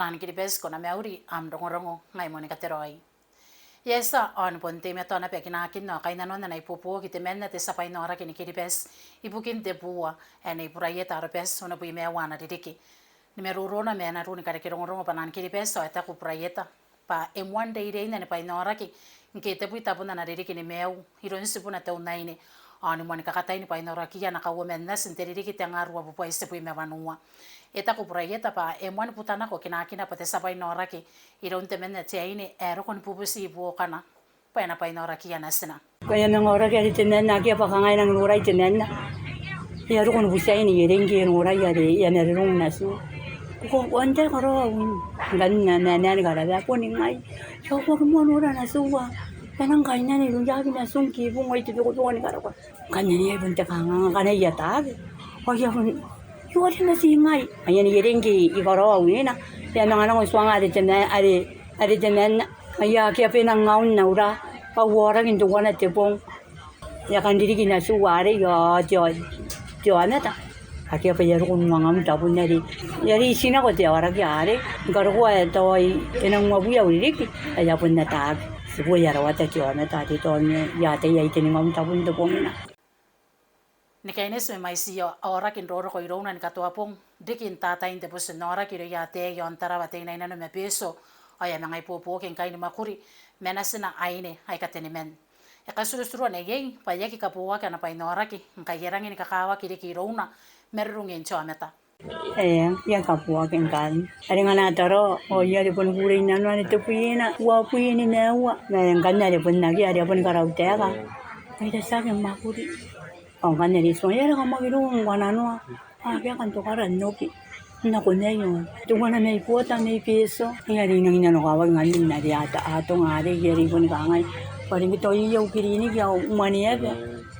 panan kiribes ko na meuri am rongo ngai moni kateroi. Yesa on ponte me tona pe kinakin no kaina no na ipupu kite menna te sapai nora kini kiribes ibukin te bua ene purayeta arpes ona pui me wana didiki. Ni me rurona me na runi kare kirongo panan kiribes so eta ku purayeta pa M1 day ne pa nora ki nke te pui tapuna na didiki ni meu hiron sipuna te unaini ani moni kakatai ni pa nora ki ya na kawo menna sinteriri ki te ngarua pupu ise pui me vanua. Eta ku purayeta pa M1 putana ko kinakina pa te sapai nora ki iron te menna te aini ero kon pupusi bu kana pa na pa nora ki ana sina. Kaya nangora ki ati tenena ki pa kangai nang ngurai tenena. Ya ro kon busai ni yerengi ngurai ya de ya ne rong nasu. Ko onte karo ngan na na na gara da ko ni ngai. Yo ko mo no ra nasu wa. Kanang kai na ni rung ya ki na sung ki bu ngai ti ko ni gara ko. Kan ni bun te kanga kan ya ta. O ya kon yo ati na si ngai. Aya ni yerengi I karo ni na. Ya nang ana ko swanga de tenena ari tenena. Aya ki ape nang ngaun na ura. Pa wara kin tuwana te pong ya kan diri kina suware ya jo anata aki apa ya ro ngam ta pun yari sina ko te wara ki are karo ko to enang mabu ya uri ki ya pun na ta sibo ya ro ta jo anata ti to ya te ya ite ngam ta pun te pong na Ni kaines me mai si ora kin roro ko irona ni katoa pong dikin tata inte pus nora ki ya te yon tara wa te na ina no me peso aya nangai popo ken kai ni makuri menasina aine ai kateni men e kasuru ne yei pa yaki kapuwa kana pa inora ki nkayerangi ni kakawa ki ki rona merrungen chameta ya kapua ken kan ari ngana taro o ya de pun gure ina no ni te puina wa puini na wa na ngana de pun na ki ari pun karau te ga ai de sa ken makuri o ngana ni so ya ga magiru ngana no ya kan to kara no ki na ko ne yo tu wana nei puota nei peso ya ri nang ina no ga wa ngani na ri ata ato ngare ya ri pun ga ngai pari mi to yo kiri ni ya umani ya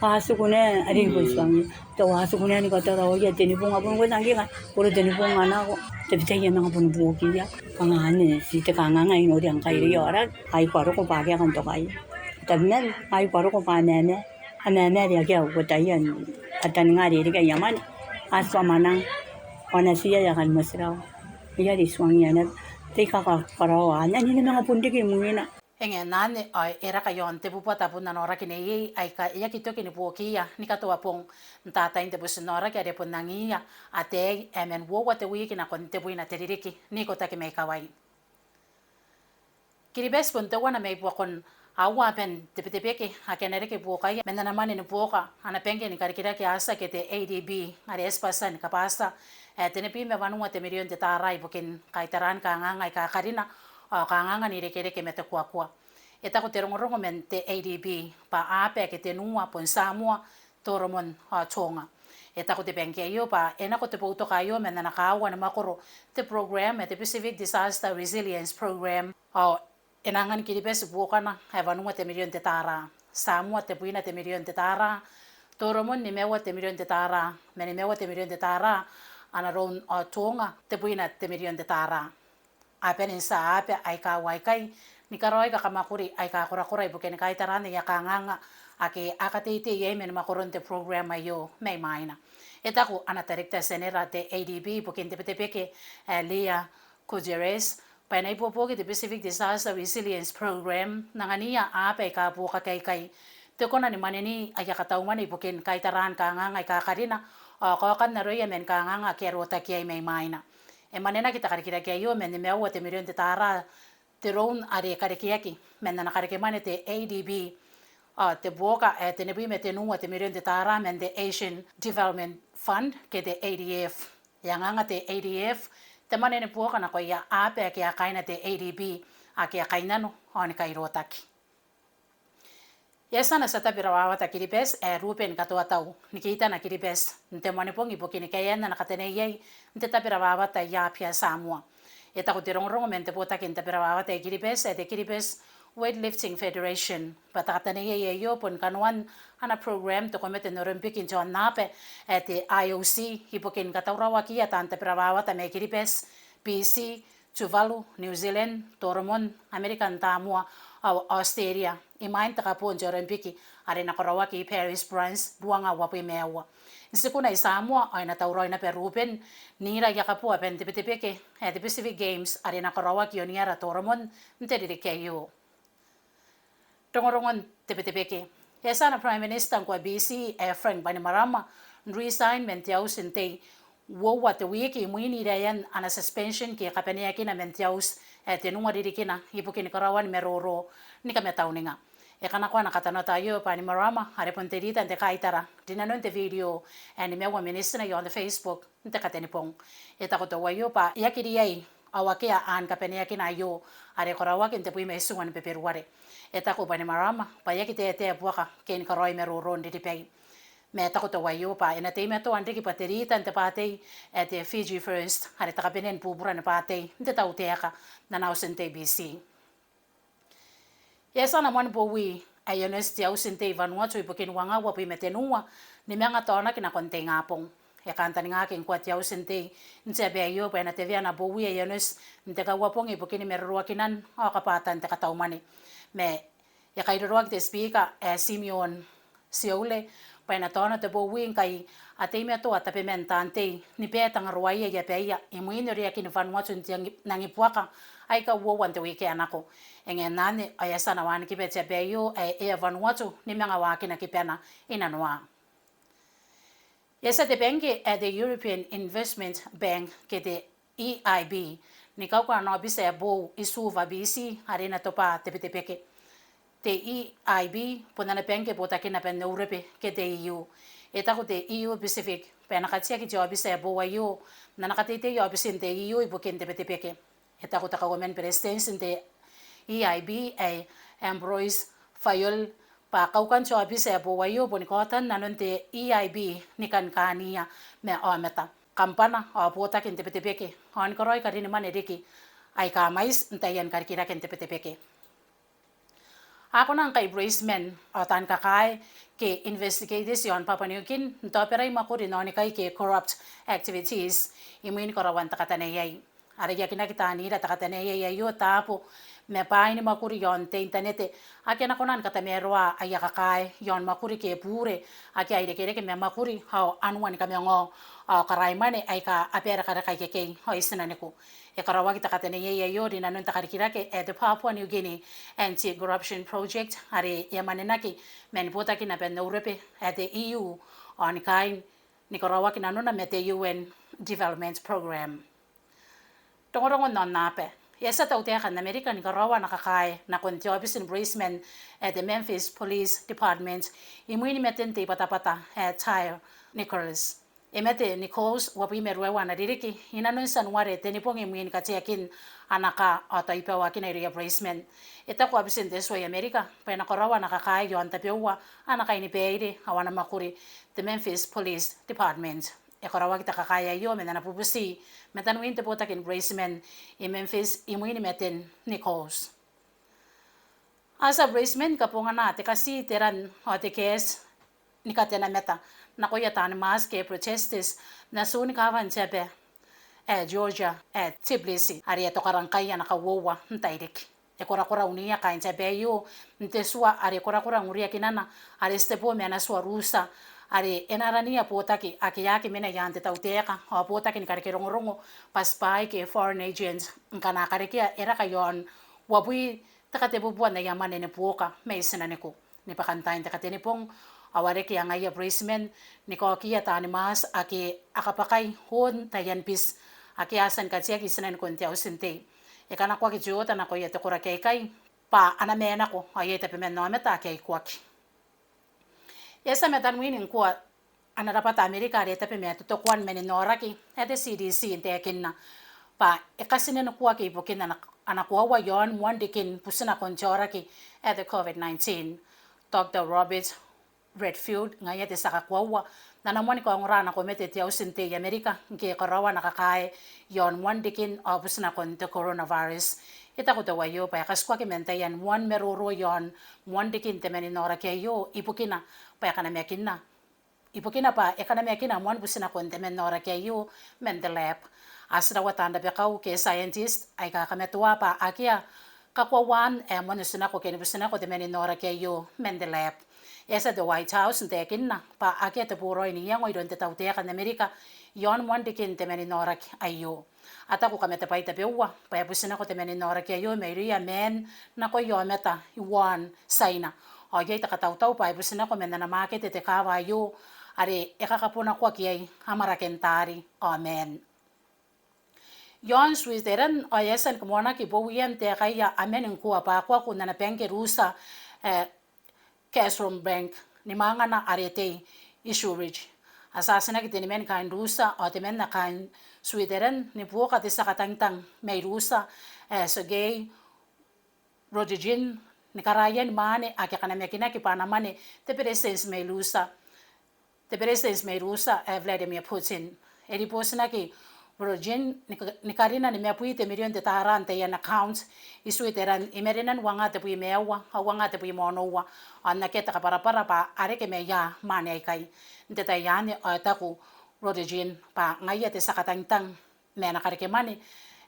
pasu kune ari ko swami to asu kune ni ko to ro ya teni pun apun ko nangi ga ko teni pun ana ko te te ya nang pun bu ki ya kanga ne si te kanga ngai no yang kai ri ora ai ko ro ko pa ya kan to kai tamen ai ko ro ko pa ne ne ana ne ya ga ko ta yan atan ngari ri ga yaman aswa manang ona siya ya kan masraw ya di swami ya na te ka karo ana ni na pun de ki mungina enge nane ai era ka yon te pupa tapu na nora ki nei ai ka ya ki to ki ni pokia ni ka to apong tata inte bus nora ki are pun nangia ate emen wo wa te wi ki na kon te buina te ririki ni ko ta ki mai kawai kiribes pun te wana mai po kon awa pen te ki akenere ki po kai mena na mani ni poka ana penge ni karikira ki asa ke te ADB are espasa ni kapasa te ne pi me vanu te mirion te tarai bukin kaitaran ka ngai ka karina kanganga ni reke mete kuakua. Eta ko te rongorongo men te ADB pa ape ke te nua pon Samoa toromon chonga. Eta ko te benke yo pa ena ko te pouto kayo men na kawa na makoro te program te Pacific Disaster Resilience Program enangan kiribes buokana hevanua te milion te tara. Samoa te puina te milion te tara. Toromon ni mewa te milion te tara. Meni mewa te milion te tara. Ana ron chonga te puina te milion te tara. Apen sa ape ai ka wai kai ni karoi ka kamakuri ai ka kora buken kai tarane ya kanganga ake akate ye men makoronte program ayo mai maina eta ko ana director senera te ADB buken te peke Leah Kujeres panai popo ke te Pacific Disaster Resilience Program nangania ape ka buka kai te kona ni maneni aya katau mani buken kai taran kanganga ka karina ko kan na roya men kanganga ke rota ki ai mai maina e manena kita karikira kia yo men me te milion te tara te ron are karikia ki men na karike mane te ADB te boka te nebi me te nua te milion te tara men te Asian Development Fund ke te ADF yanganga te ADF te mane ne boka na ko ya ape ke akaina te ADB ake akaina no oni kai rotaki Yesa na sata pirawawa ta kiripes rupen katoa tau nikita na kiripes nte mane pongi pokini kaya na nakatene yai nte ta pirawawa ta ya pia Samoa eta ko tirong mente pota kinta pirawawa ta kiripes Weightlifting Federation patakatene yai yo pon kanuan ana program to komete no Olympic in John nape te IOC hipokin kataurawa kia tanta pirawawa ta me kiripes PC Tuvalu New Zealand Toromon American Samoa Australia imain taka po Olympic are na korawaki Paris France buanga wapi mewa insiku na Samoa ay natauroy na Peruben nira yakapu apen tipitipike at the Pacific Games are na korawaki yoniara Toromon nterikeyo tongorongon tipitipike yasa na Prime Minister kwa BC Frank Bainimarama resignment yaw sintay wo wat wiki muini dayan ana suspension ki kapenia kina mentiaus tenunga dirikina ipukin karawan meroro ni kametauninga kana kwa nakatano tayo Bainimarama are ponterita te kaitara dinanon te video and mewa minister yo on the Facebook te katenipong ko to wayo pa yakiriai awakia an kapenia kina yo are korawak te pui mesuan peperuare ko Bainimarama pa yakite te buaka ken karoi meroro ndipei me tako to wayo pa ina te me to ande ki paterita ante patei at Fiji First hari takapenen pubura na patei nte tau teaka na nausente BC yesa na mon bowi ayonesti ausente Vanuatu ipokin wanga wapi metenua ni menga tona kina kontenga pong kanta nga kin kwat ausente nte be ayo pa na tevia na bowi ayones nte ka wapong ipokin merua kinan o kapata nte kataumani me kairoroak te speaker Simeon Siole paina tona te bowi kai atei me to atape mentante ni petanga ruai ya peia imuini ria kin Vanuatu nangi puaka ai ka wo wante wiki anako nane ayasa na wan ki bete beyo Vanuatu ni menga wakina kipena ina noa yesa te benki at the European Investment Bank ke te EIB ni kwa no bisa bo isuva BC arena topa tepetepeke te EIB ponana benki bota kina pen Europe ke te EU ko te EU Pacific pena katia ki job bisa bo wayo na nakatete yo bisinte EU ibukin tepetepeke ko ta government president sinte EIB ay Ambroise Fayol pa kaukan cho abisa bo wayo bonikotan nanonte EIB nikan kania me ameta kampana apota kin tepetepeke on koroi karini manediki ay kamais ntayan karkira kin tepetepeke ako nang kay Braceman atan kakay ke investigation papanyukin ntoperay makuri noni kay ke corrupt activities imuin korawan takatanayay araya kinakitani takatanayay ayo tapo me paini makuri yon te internete akena konan kata merwa ayakakai yon makuri ke pure ake aire kere ke me makuri how anwan ka mengo karai mane ai ka apera kara kai ke ho isnane ko karawa kita kata ne ye yo dina non takarikira ke the Papua New Guinea anti corruption project are yamane naki men pota kina pen Europe at the EU on kai ni karawa kina nona mete UN development program tongorongo non nape yesa tau te kan America ni karawa nakakai na kontio bisin Braceman at the Memphis Police Department imuini metente patapata at Tyre Nicholas emete Nichols wapi merwa na diriki inanon sanware tenipong imuini katiakin anaka ata ipawa kinaria Braceman ko bisin deswa America pa na karawa nakakai yon tapewa anaka ini peide awana makuri the Memphis Police Department karawa kita kakaya yo menana pupusi metanuin te pota kin Braceman Memphis imuini meten Nichols asa Braceman kapunga na te kasi teran o te kes ni katena meta na koya tan mas ke protesters na suni kavan tepe Georgia Tbilisi ari to karangkaya na kawowa ntairik kora unia kain tepe yo ntesua ari kora nguria kinana ari stepo mena sua rusa are enarania potaki akiyaki mena yante tauteka o potaki ni kareke rongo paspai ke foreign agents kana karekia era kayon wabui takate bubuan na yamane ne puoka meisena neko ni pakantain takate ni pong aware ki angaya Braceman ni ko kia tani mas akapakai hon tayan pis akiasan katsia kisenen konti ausinte kana kwa kijota na ko yete kora kai pa anamena ko ayete pemen no meta kai kwaki yesa metan winin kuwa anarapata Amerika reta pe meto to kwan meninora ki ete CDC inte kinna pa ekasine no kuwa ki bukina anakuwa wa yon wandikin pusina konjora ki ete COVID-19 Dr. Robert Redfield ngayete sakakwa na namoni ko ngora na komete ti ausinte Amerika ke karawa nakakae yon wandikin pusina kon the coronavirus ko to wayo pa kaskwa ke mentayan one meroro yon wandikin te meninora ke yo ipukina pa kana mekina ipukina pa kana mekina mon busina kon te menora ke yo mendelep asra watanda be kau ke scientist ai ka kametua pa akia kakwa wan monusuna ko keni busuna ko te meni nora ke yo mendelep esa the White House te kinna pa ake te puro ini yang oidon te tau te kan Amerika yon wande kin te meni nora ayo ata ko kamete pai te pewa pa busuna ko te meni nora ke yo meria men na ko yo meta wan saina o ye ta tau tau pa busuna ko mena na make te kawa yo are e kakapuna ko ki amara kentari amen. Yon Sweden o yesen kumona ki bo wiem te kaya amen kuwa pa kwa kuna na penke rusa Cashroom Bank ni mga na arete isurage asasina ki men kain rusa o te men na kain Sweden ni buka te sakatangtang may rusa so gay rodijin ni karayan mane ake kana mekina ki panamane te presidents may rusa Vladimir Putin edi posina ki Rodin ni karina ni mea pui te milion te taharan te yan account isu te ran imerinan wanga te pui meawa wanga te pui monowa ana ke ta para pa are ke me ya mane kai te ta yani ta ku Rodin pa ngai te sakatangtang me na karike mane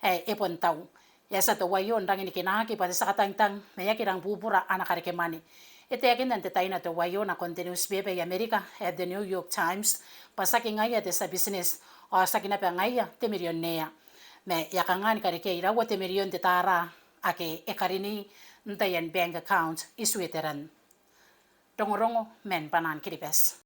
e pon tau ya sa to wayo ndang ni kinaki pa sakatangtang me ya kirang bubura ana karike mane ite akin te taina to wayo na continuous bebe America at the New York Times pasaki ngai te sa business o sakina pe ngaia te milionea me yakangani kare ke irawa te milion te tara ake e karini ntayan bank account isueteran tongorongo men panan kiripes